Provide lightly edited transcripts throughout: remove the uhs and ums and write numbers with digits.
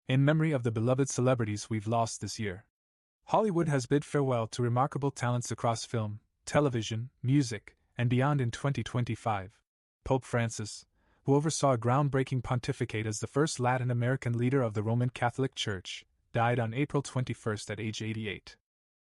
In memory of the beloved celebrities we've lost this year. Hollywood has bid farewell to remarkable talents across film, television, music, and beyond in 2025. Pope Francis, who oversaw a groundbreaking pontificate as the first Latin American leader of the Roman Catholic Church, died on April 21 at age 88.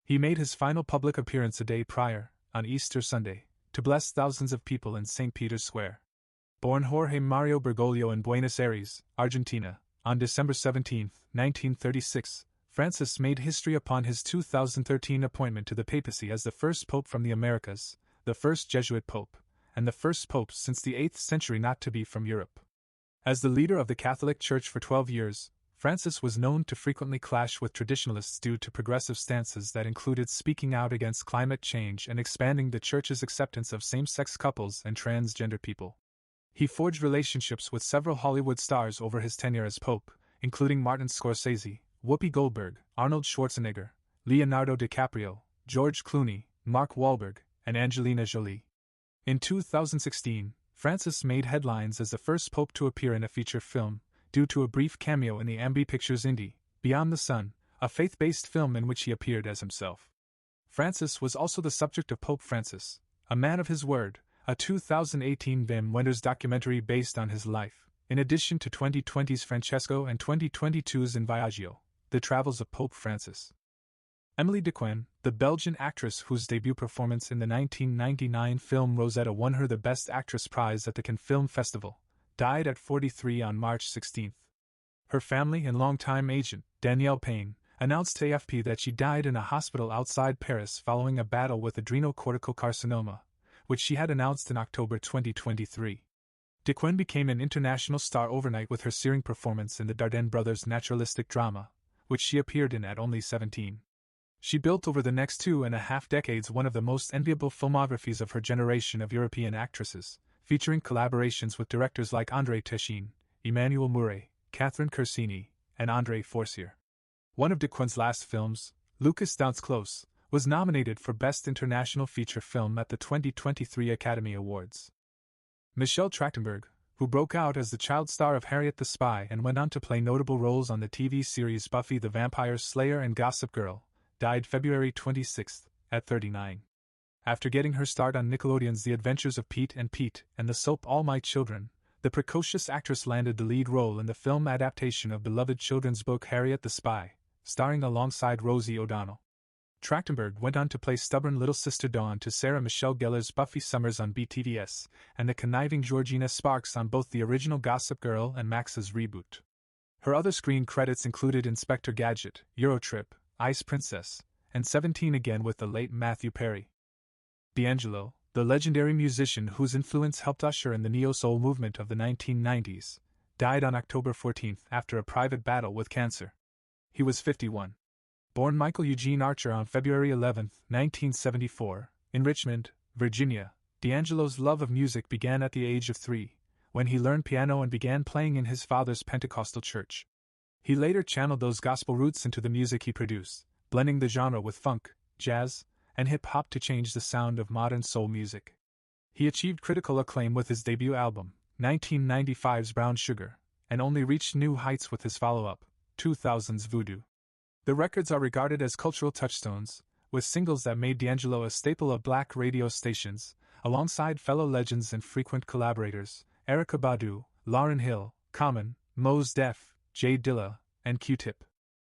He made his final public appearance a day prior, on Easter Sunday, to bless thousands of people in St. Peter's Square. Born Jorge Mario Bergoglio in Buenos Aires, Argentina, on December 17, 1936, Francis made history upon his 2013 appointment to the papacy as the first pope from the Americas, the first Jesuit pope, and the first pope since the 8th century not to be from Europe. As the leader of the Catholic Church for 12 years, Francis was known to frequently clash with traditionalists due to progressive stances that included speaking out against climate change and expanding the Church's acceptance of same-sex couples and transgender people. He forged relationships with several Hollywood stars over his tenure as Pope, including Martin Scorsese, Whoopi Goldberg, Arnold Schwarzenegger, Leonardo DiCaprio, George Clooney, Mark Wahlberg, and Angelina Jolie. In 2016, Francis made headlines as the first pope to appear in a feature film, due to a brief cameo in the Ambi Pictures indie, Beyond the Sun, a faith-based film in which he appeared as himself. Francis was also the subject of Pope Francis, a man of his word, a 2018 Wim Wenders documentary based on his life, in addition to 2020's Francesco and 2022's In Viaggio, The Travels of Pope Francis. Emiliedequenne, the Belgian actress whose debut performance in the 1999 film Rosetta won her the Best Actress prize at the Cannes Film Festival, died at 43 on March 16. Her family and longtime agent, Danielle Payne, announced to AFP that she died in a hospital outside Paris following a battle with adrenocortical carcinoma, which she had announced in October 2023. Dequenne became an international star overnight with her searing performance in the Dardenne brothers' naturalistic drama, which she appeared in at only 17. She built over the next 2.5 decades one of the most enviable filmographies of her generation of European actresses, featuring collaborations with directors like André Téchiné, Emmanuel Mouret, Catherine Corsini, and André Forcier. One of Dequenne's last films, Lucas Dance Close, was nominated for Best International Feature Film at the 2023 Academy Awards. Michelle Trachtenberg, who broke out as the child star of Harriet the Spy and went on to play notable roles on the TV series Buffy the Vampire Slayer and Gossip Girl, died February 26, at 39. After getting her start on Nickelodeon's The Adventures of Pete and the soap All My Children, the precocious actress landed the lead role in the film adaptation of beloved children's book Harriet the Spy, starring alongside Rosie O'Donnell. Trachtenberg went on to play stubborn little sister Dawn to Sarah Michelle Gellar's Buffy Summers on BTVS, and the conniving Georgina Sparks on both the original Gossip Girl and Max's reboot. Her other screen credits included Inspector Gadget, Eurotrip, Ice Princess, and 17 again with the late Matthew Perry. D'Angelo, the legendary musician whose influence helped usher in the neo-soul movement of the 1990s, died on October 14 after a private battle with cancer. He was 51. Born Michael Eugene Archer on February 11, 1974, in Richmond, Virginia, D'Angelo's love of music began at the age of 3, when he learned piano and began playing in his father's Pentecostal church. He later channeled those gospel roots into the music he produced, blending the genre with funk, jazz, and hip-hop to change the sound of modern soul music. He achieved critical acclaim with his debut album, 1995's Brown Sugar, and only reached new heights with his follow-up, 2000's Voodoo. The records are regarded as cultural touchstones, with singles that made D'Angelo a staple of black radio stations, alongside fellow legends and frequent collaborators, Erykah Badu, Lauryn Hill, Common, Mos Def, Jay Dilla, and Q-Tip.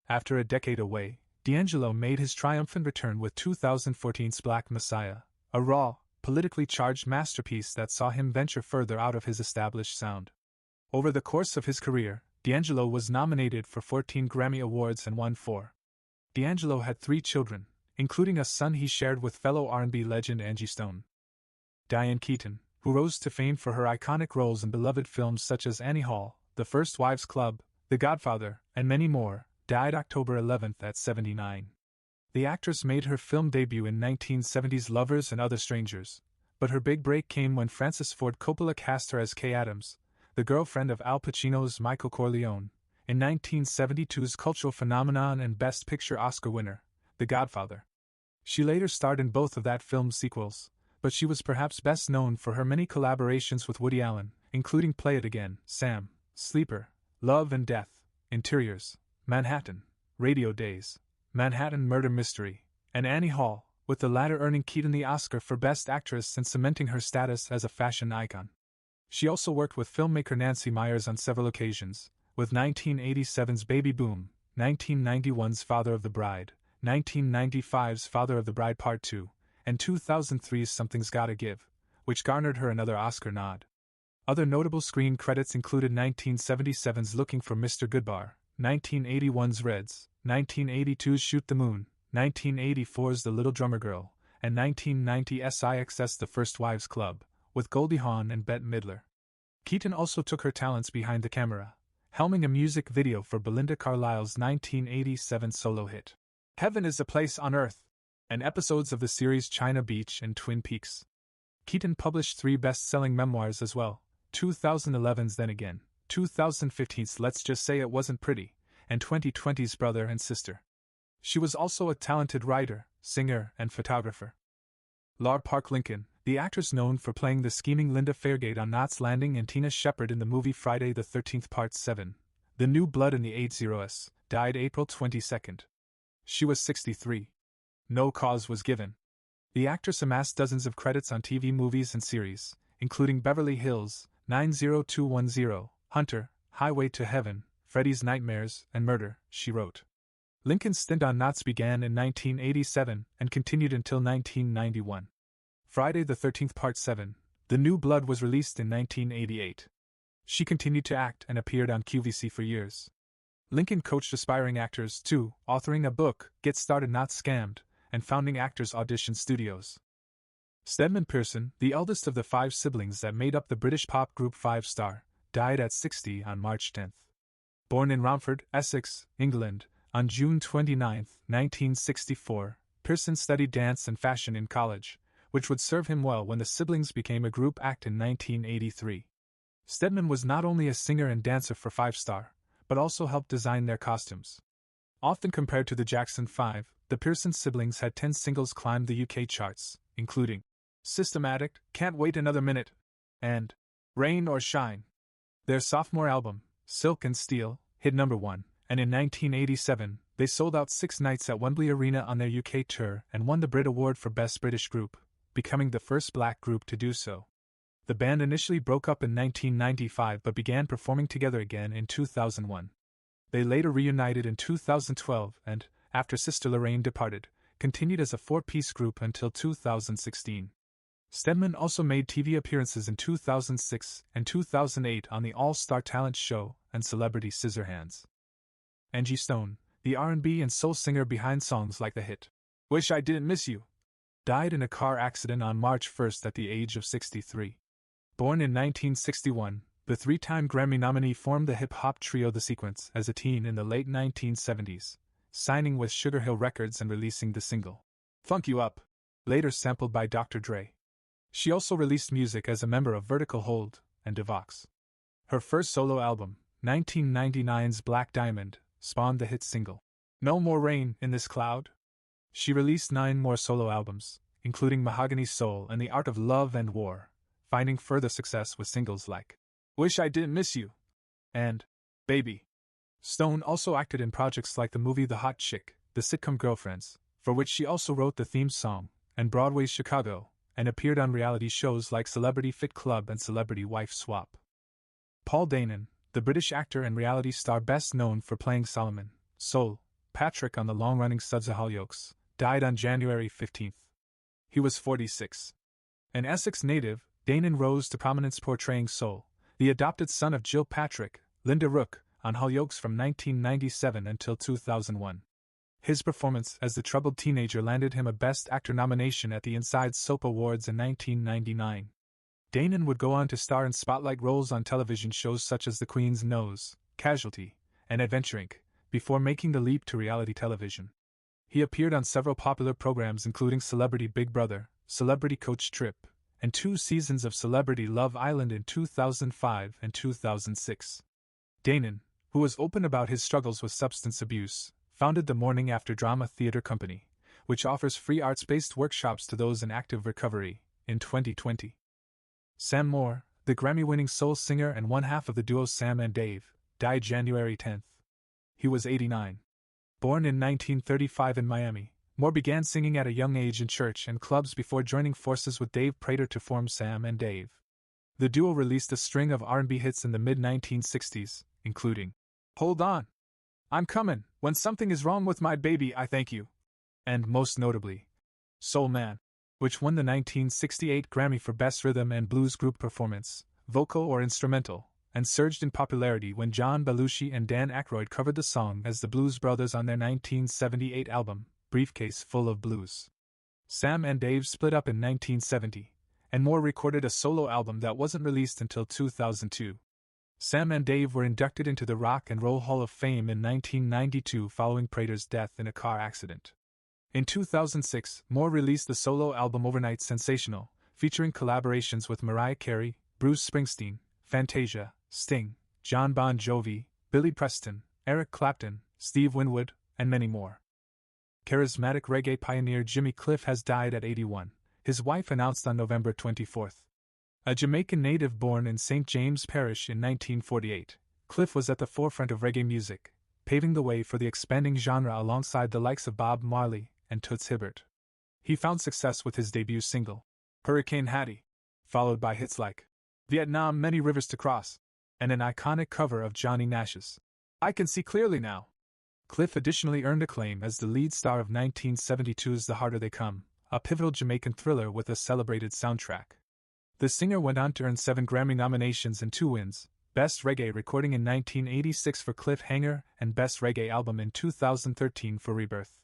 After a decade away, D'Angelo made his triumphant return with 2014's Black Messiah, a raw, politically charged masterpiece that saw him venture further out of his established sound. Over the course of his career, D'Angelo was nominated for 14 Grammy Awards and won 4. D'Angelo had 3 children, including a son he shared with fellow R&B legend Angie Stone. Diane Keaton, who rose to fame for her iconic roles in beloved films such as Annie Hall, The First Wives Club, The Godfather, and many more, died October 11 at 79. The actress made her film debut in 1970's Lovers and Other Strangers, but her big break came when Francis Ford Coppola cast her as Kay Adams, the girlfriend of Al Pacino's Michael Corleone, in 1972's cultural phenomenon and Best Picture Oscar winner, The Godfather. She later starred in both of that film's sequels, but she was perhaps best known for her many collaborations with Woody Allen, including Play It Again, Sam, Sleeper, Love and Death, Interiors, Manhattan, Radio Days, Manhattan Murder Mystery, and Annie Hall, with the latter earning Keaton the Oscar for Best Actress and cementing her status as a fashion icon. She also worked with filmmaker Nancy Meyers on several occasions, with 1987's Baby Boom, 1991's Father of the Bride, 1995's Father of the Bride Part 2, and 2003's Something's Gotta Give, which garnered her another Oscar nod. Other notable screen credits included 1977's Looking for Mr. Goodbar, 1981's Reds, 1982's Shoot the Moon, 1984's The Little Drummer Girl, and 1990's IXS The First Wives Club, with Goldie Hawn and Bette Midler. Keaton also took her talents behind the camera, helming a music video for Belinda Carlisle's 1987 solo hit, Heaven is a Place on Earth, and episodes of the series China Beach and Twin Peaks. Keaton published 3 best-selling memoirs as well, 2011's Then Again, 2015's Let's Just Say It Wasn't Pretty, and 2020's Brother and Sister. She was also a talented writer, singer, and photographer. larparklincoln, the actress known for playing the scheming Linda Fairgate on Knots Landing and Tina Shepard in the movie Friday the 13th Part 7, The New Blood in the 80s, died April 22. She was 63. No cause was given. The actress amassed dozens of credits on TV movies and series, including Beverly Hills, 90210, Hunter, Highway to Heaven, Freddy's Nightmares, and Murder, She Wrote. Lincoln's stint on Knots began in 1987 and continued until 1991. Friday the 13th Part 7, The New Blood was released in 1988. She continued to act and appeared on QVC for years. Lincoln coached aspiring actors too, authoring a book, Get Started Not Scammed, and founding Actors Audition Studios. Stedman Pearson, the eldest of the 5 siblings that made up the British pop group Five Star, died at 60 on March 10. Born in Romford, Essex, England, on June 29, 1964, Pearson studied dance and fashion in college, which would serve him well when the siblings became a group act in 1983. Stedman was not only a singer and dancer for Five Star, but also helped design their costumes. Often compared to the Jackson 5, the Pearson siblings had 10 singles climb the UK charts, including Systematic, Can't Wait Another Minute, and Rain or Shine. Their sophomore album, Silk and Steel, hit number 1, and in 1987, they sold out 6 nights at Wembley Arena on their UK tour and won the Brit Award for Best British Group, becoming the first black group to do so. The band initially broke up in 1995 but began performing together again in 2001. They later reunited in 2012 and, after Sister Lorraine departed, continued as a 4-piece group until 2016. Stedman also made TV appearances in 2006 and 2008 on the All-Star Talent Show and Celebrity Scissorhands. Angie Stone, the R&B and soul singer behind songs like the hit Wish I Didn't Miss You, died in a car accident on March 1 at the age of 63. Born in 1961, the 3-time Grammy nominee formed the hip-hop trio The Sequence as a teen in the late 1970s, signing with Sugar Hill Records and releasing the single Funk You Up, later sampled by Dr. Dre. She also released music as a member of Vertical Hold and Devox. Her first solo album, 1999's Black Diamond, spawned the hit single No More Rain in This Cloud. She released 9 more solo albums, including Mahogany Soul and The Art of Love and War, finding further success with singles like Wish I Didn't Miss You and Baby. Stone also acted in projects like the movie The Hot Chick, the sitcom Girlfriends, for which she also wrote the theme song, and Broadway's Chicago, and appeared on reality shows like Celebrity Fit Club and Celebrity Wife Swap. Paul Danan, the British actor and reality star best known for playing Solomon, Sol, Patrick on the long-running Suds of Hollyoaks, died on January 15. He was 46. An Essex native, Danan rose to prominence portraying Sol, the adopted son of Jill Patrick, Linda Rook, on Hollyoaks from 1997 until 2001. His performance as the troubled teenager landed him a Best Actor nomination at the Inside Soap Awards in 1999. Danan would go on to star in spotlight roles on television shows such as The Queen's Nose, Casualty, and Adventure Inc., before making the leap to reality television. He appeared on several popular programs including Celebrity Big Brother, Celebrity Coach Trip, and 2 seasons of Celebrity Love Island in 2005 and 2006. Danan, who was open about his struggles with substance abuse, founded the Morning After Drama Theatre Company, which offers free arts-based workshops to those in active recovery, in 2020. Sam Moore, the Grammy-winning soul singer and one half of the duo Sam and Dave, died January 10. He was 89. Born in 1935 in Miami, Moore began singing at a young age in church and clubs before joining forces with Dave Prater to form Sam and Dave. The duo released a string of R&B hits in the mid-1960s, including Hold On, I'm Comin', When Something Is Wrong With My Baby I Thank You, and most notably, Soul Man, which won the 1968 Grammy for Best Rhythm and Blues Group Performance, vocal or instrumental, and surged in popularity when John Belushi and Dan Aykroyd covered the song as the Blues Brothers on their 1978 album, Briefcase Full of Blues. Sam and Dave split up in 1970, and Moore recorded a solo album that wasn't released until 2002. Sam and Dave were inducted into the Rock and Roll Hall of Fame in 1992 following Prater's death in a car accident. In 2006, Moore released the solo album Overnight Sensational, featuring collaborations with Mariah Carey, Bruce Springsteen, Fantasia, Sting, John Bon Jovi, Billy Preston, Eric Clapton, Steve Winwood, and many more. Charismatic reggae pioneer Jimmy Cliff has died at 81, his wife announced on November 24. A Jamaican native born in St. James Parish in 1948, Cliff was at the forefront of reggae music, paving the way for the expanding genre alongside the likes of Bob Marley and Toots Hibbert. He found success with his debut single, Hurricane Hattie, followed by hits like Vietnam Many Rivers to Cross, and an iconic cover of Johnny Nash's I Can See Clearly Now. Cliff additionally earned acclaim as the lead star of 1972's The Harder They Come, a pivotal Jamaican thriller with a celebrated soundtrack. The singer went on to earn 7 Grammy nominations and 2 wins, Best Reggae Recording in 1986 for Cliffhanger and Best Reggae Album in 2013 for Rebirth.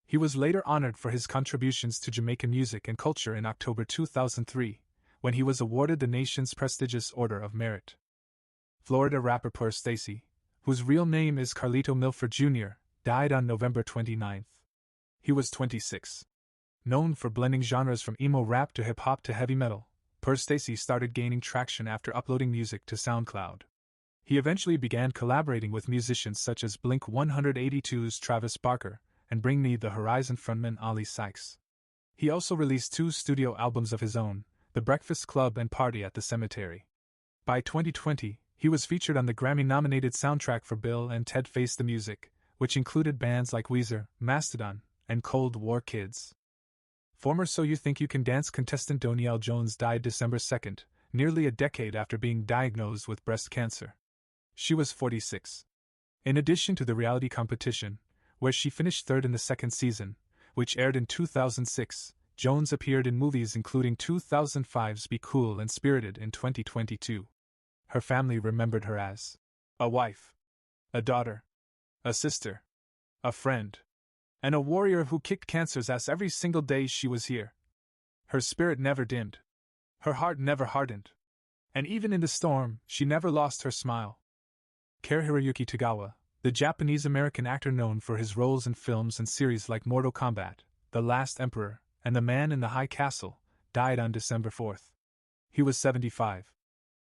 He was later honored for his contributions to Jamaican music and culture in October 2003, when he was awarded the nation's prestigious Order of Merit. Florida rapper Poorstacy, whose real name is Carlito Milford Jr., died on November 29. He was 26. Known for blending genres from emo rap to hip-hop to heavy metal, Poorstacy started gaining traction after uploading music to SoundCloud. He eventually began collaborating with musicians such as Blink-182's Travis Barker and Bring Me the Horizon frontman Ali Sykes. He also released 2 studio albums of his own, The Breakfast Club and Party at the Cemetery. By 2020, he was featured on the Grammy-nominated soundtrack for Bill and Ted Face the Music, which included bands like Weezer, Mastodon, and Cold War Kids. Former So You Think You Can Dance contestant Donielle Jones died December 2, nearly a decade after being diagnosed with breast cancer. She was 46. In addition to the reality competition, where she finished 3rd in the second season, which aired in 2006, Jones appeared in movies including 2005's Be Cool and Spirited in 2022. Her family remembered her as a wife, a daughter, a sister, a friend, and a warrior who kicked cancer's ass every single day she was here. Her spirit never dimmed. Her heart never hardened. And even in the storm, she never lost her smile. Caryhiroyukitagawa, the Japanese-American actor known for his roles in films and series like Mortal Kombat, The Last Emperor, and The Man in the High Castle, died on December 4. He was 75.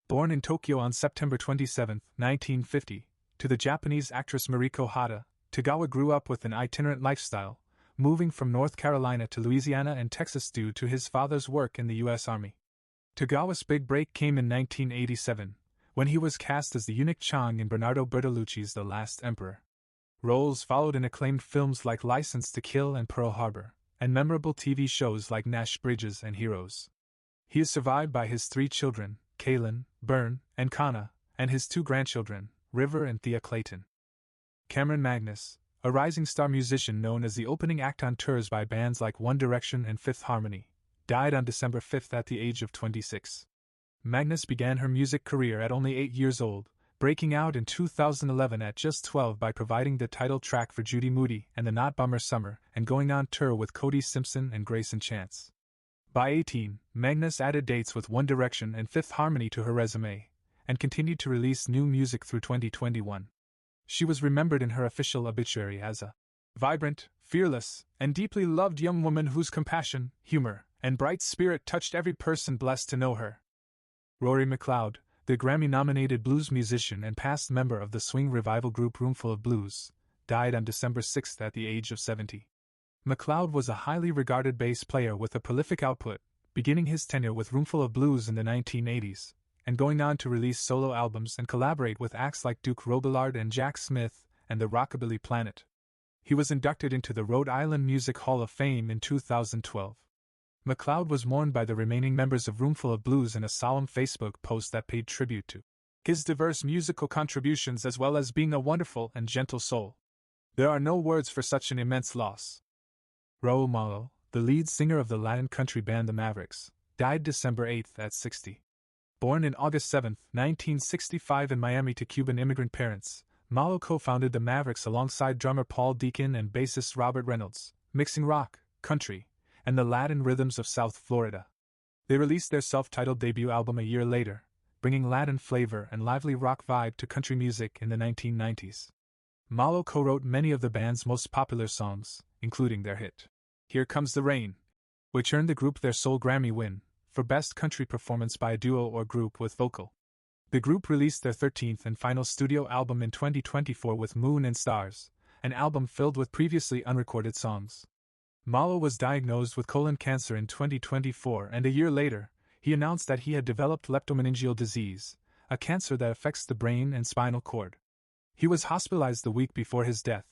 Born in Tokyo on September 27, 1950, to the Japanese actress Mariko Hata, Tagawa grew up with an itinerant lifestyle, moving from North Carolina to Louisiana and Texas due to his father's work in the U.S. Army. Tagawa's big break came in 1987, when he was cast as the eunuch Chang in Bernardo Bertolucci's The Last Emperor. Roles followed in acclaimed films like License to Kill and Pearl Harbor, and memorable TV shows like Nash Bridges and Heroes. He is survived by his 3 children, Kaylin, Byrne, and Kana, and his 2 grandchildren, River and Thea Clayton. Cameron Magnus, a rising star musician known as the opening act on tours by bands like One Direction and Fifth Harmony, died on December 5 at the age of 26. Magnus began her music career at only 8 years old, breaking out in 2011 at just 12 by providing the title track for Judy Moody and the Not Bummer Summer and going on tour with Cody Simpson and Grayson Chance. By 18, Magnus added dates with One Direction and Fifth Harmony to her resume, and continued to release new music through 2021. She was remembered in her official obituary as a vibrant, fearless, and deeply loved young woman whose compassion, humor, and bright spirit touched every person blessed to know her. Rorymacleodd, the Grammy-nominated blues musician and past member of the swing revival group Roomful of Blues, died on December 6 at the age of 70. MacLeod was a highly regarded bass player with a prolific output, beginning his tenure with Roomful of Blues in the 1980s, and going on to release solo albums and collaborate with acts like Duke Robillard and Jack Smith, and the Rockabilly Planet. He was inducted into the Rhode Island Music Hall of Fame in 2012. MacLeod was mourned by the remaining members of Roomful of Blues in a solemn Facebook post that paid tribute to his diverse musical contributions as well as being a wonderful and gentle soul. There are no words for such an immense loss. Raul Malo, the lead singer of the Latin country band The Mavericks, died December 8 at 60. Born in August 7, 1965 in Miami to Cuban immigrant parents, Malo co-founded the Mavericks alongside drummer Paul Deacon and bassist Robert Reynolds, mixing rock, country, and the Latin rhythms of South Florida. They released their self-titled debut album a year later, bringing Latin flavor and lively rock vibe to country music in the 1990s. Malo co-wrote many of the band's most popular songs, including their hit, Here Comes the Rain, which earned the group their sole Grammy win for Best Country Performance by a Duo or Group with Vocal. The group released their 13th and final studio album in 2024 with Moon and Stars, an album filled with previously unrecorded songs. Malo was diagnosed with colon cancer in 2024, and a year later, he announced that he had developed leptomeningeal disease, a cancer that affects the brain and spinal cord. He was hospitalized the week before his death,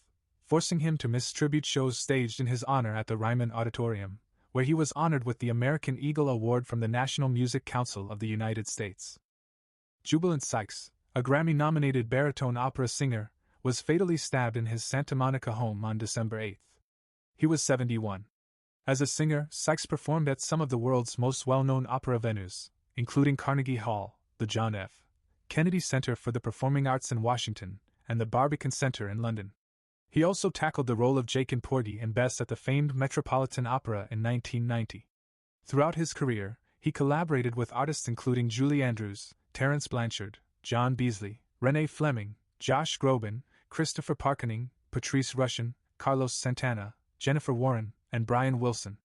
forcing him to miss tribute shows staged in his honor at the Ryman Auditorium, where he was honored with the American Eagle Award from the National Music Council of the United States. Jubilantsykes, a Grammy-nominated baritone opera singer, was fatally stabbed in his Santa Monica home on December 8. He was 71. As a singer, Sykes performed at some of the world's most well-known opera venues, including Carnegie Hall, the John F. Kennedy Center for the Performing Arts in Washington, and the Barbican Center in London. He also tackled the role of Jake in Porgy and Bess at the famed Metropolitan Opera in 1990. Throughout his career, he collaborated with artists including Julie Andrews, Terence Blanchard, John Beasley, Renee Fleming, Josh Groban, Christopher Parkening, Patrice Rushen, Carlos Santana, Jennifer Warren, and Brian Wilson.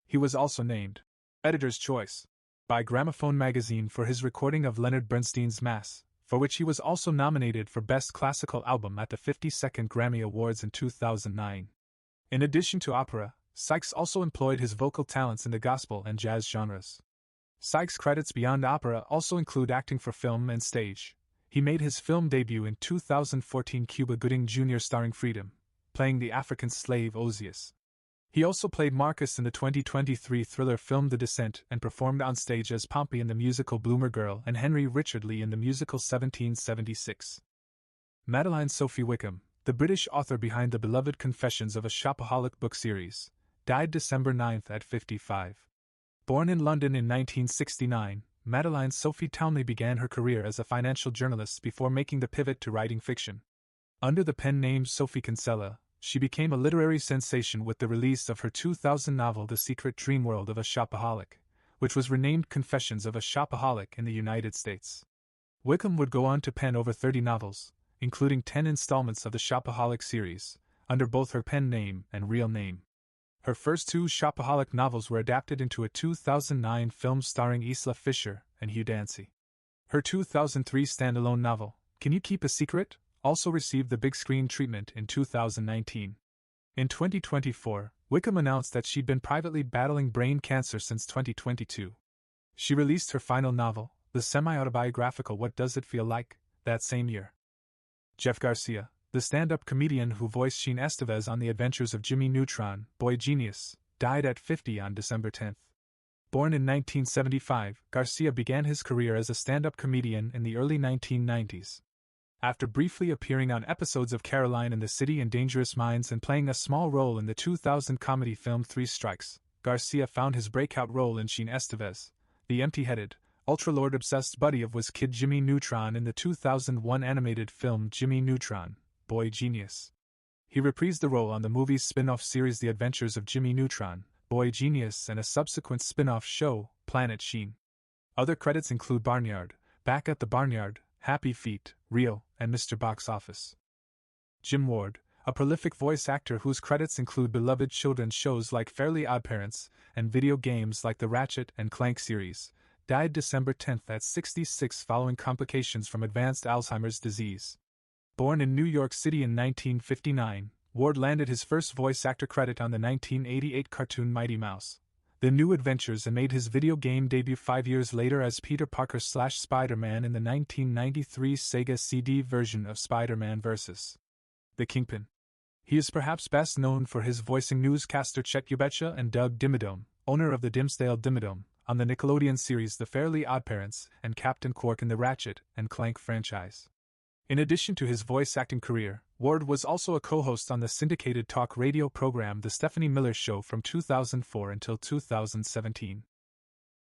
He was also named Editor's Choice by Gramophone magazine for his recording of Leonard Bernstein's Mass, for which he was also nominated for Best Classical Album at the 52nd Grammy Awards in 2009. In addition to opera, Sykes also employed his vocal talents in the gospel and jazz genres. Sykes' credits beyond opera also include acting for film and stage. He made his film debut in 2014 Cuba Gooding Jr. starring Freedom, playing the African slave Ozias. He also played Marcus in the 2023 thriller film The Descent and performed on stage as Pompey in the musical Bloomer Girl and Henry Richard Lee in the musical 1776. Madeline Sophie Wickham, the British author behind the beloved Confessions of a Shopaholic book series, died December 9 at 55. Born in London in 1969, Madeline Sophie Townley began her career as a financial journalist before making the pivot to writing fiction. Under the pen name Sophie Kinsella, she became a literary sensation with the release of her 2000 novel The Secret Dream World of a Shopaholic, which was renamed Confessions of a Shopaholic in the United States. Wickham would go on to pen over 30 novels, including 10 installments of the Shopaholic series, under both her pen name and real name. Her first two Shopaholic novels were adapted into a 2009 film starring Isla Fisher and Hugh Dancy. Her 2003 standalone novel, Can You Keep a Secret?, also received the big screen treatment in 2019. In 2024, Wickham announced that she'd been privately battling brain cancer since 2022. She released her final novel, the semi-autobiographical What Does It Feel Like?, that same year. Jeff Garcia, the stand-up comedian who voiced Sheen Estevez on The Adventures of Jimmy Neutron, Boy Genius, died at 50 on December 10. Born in 1975, Garcia began his career as a stand-up comedian in the early 1990s. After briefly appearing on episodes of Caroline in the City and Dangerous Minds and playing a small role in the 2000 comedy film Three Strikes, Garcia found his breakout role in Sheen Estevez, the empty-headed, ultra-lord-obsessed buddy of Whiz Kid Jimmy Neutron in the 2001 animated film Jimmy Neutron, Boy Genius. He reprised the role on the movie's spin-off series The Adventures of Jimmy Neutron, Boy Genius and a subsequent spin-off show, Planet Sheen. Other credits include Barnyard, Back at the Barnyard, Happy Feet, Rio, and Mr. Box Office. Jim Ward, a prolific voice actor whose credits include beloved children's shows like Fairly OddParents and video games like the Ratchet and Clank series, died December 10 at 66 following complications from advanced Alzheimer's disease. Born in New York City in 1959, Ward landed his first voice actor credit on the 1988 cartoon Mighty Mouse, The New Adventures, and made his video game debut 5 years later as Peter Parker/Spider-Man in the 1993 Sega CD version of Spider-Man vs. the Kingpin. He is perhaps best known for his voicing newscaster Chet Ubetcha and Doug Dimmadome, owner of the Dimsdale Dimmadome, on the Nickelodeon series The Fairly OddParents and Captain Quark in the Ratchet and Clank franchise. In addition to his voice acting career, Ward was also a co-host on the syndicated talk radio program The Stephanie Miller Show from 2004 until 2017.